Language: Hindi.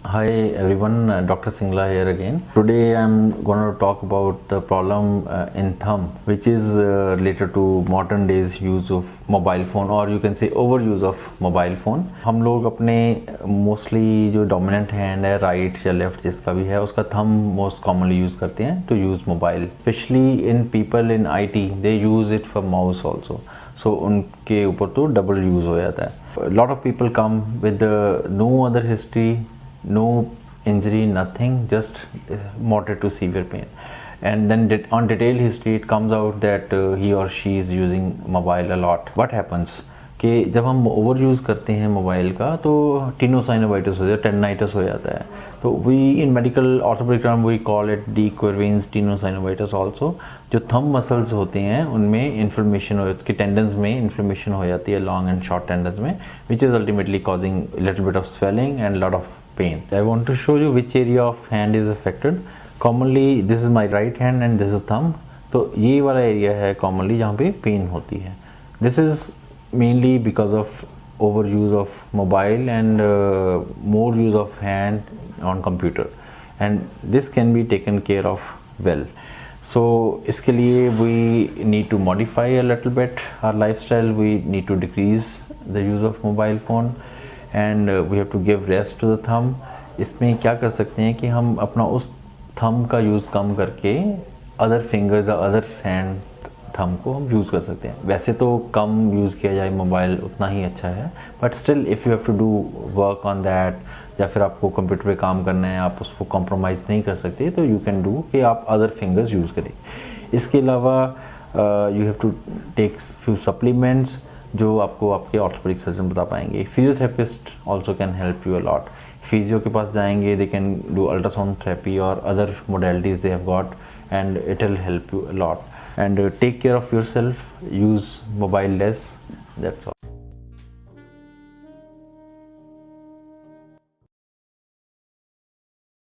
Hi everyone, Dr. Singla here again. Today I'm going to talk about the problem in thumb, which is related to modern days use of mobile phone, or you can say overuse of mobile phone. हम लोग अपने mostly जो dominant hand है, right या left जिसका भी है, उसका thumb most commonly use करते हैं to use mobile. Especially in people in IT, they use it for mouse also. So उनके ऊपर तो double use हो जाता है. A lot of people come with no other history, no injury, nothing, just moderate to severe pain, and then on detailed history it comes out that he or she is using mobile a lot. What happens कि जब हम ओवर यूज़ करते हैं मोबाइल का तो टीनोसाइनोवाइटिस हो जाता है, टेंडाइटिस हो जाता है. तो we in medical orthopedic term we call it de Quervain's tenosynovitis also. जो थंब मसल्स होते हैं उनमें इन्फ्लेमेशन हो जाती है, टेंडन्स में इन्फ्लेमेशन हो जाती है, लॉन्ग एंड शॉर्ट टेंडन्स में, which is ultimately causing little bit of swelling and lot of pain. I want to show you which area of hand is affected. Commonly this is my right hand and this is thumb. तो ये वाला एरिया है commonly जहाँ पे पेन होती है. This is mainly because of overuse of mobile and more use of hand on computer, and this can be taken care of well. So इसके लिए we need to modify a little bit our lifestyle. We need to decrease the use of mobile phone and we have to give rest to the thumb. इसमें क्या कर सकते हैं कि हम अपना उस thumb का यूज़ कम करके अदर फिंगर्स या अदर हैंड थंब को हम यूज़ कर सकते हैं. वैसे तो कम यूज़ किया जाए मोबाइल उतना ही अच्छा है, but still if you have to do work on that, या फिर आपको कंप्यूटर पे काम करना है, आप उसको कॉम्प्रोमाइज़ नहीं कर सकते, तो यू कैन डू कि आप अदर फिंगर्स यूज़ करें. इसके अलावा you have to take few supplements जो आपको आपके ऑर्थोपेडिक सर्जन बता पाएंगे. Physiotherapist also can help you a lot. Physio के पास जाएंगे, they can do ultrasound therapy और other modalities they have got, and it will help you a lot. And take care of yourself, use mobile less, that's all.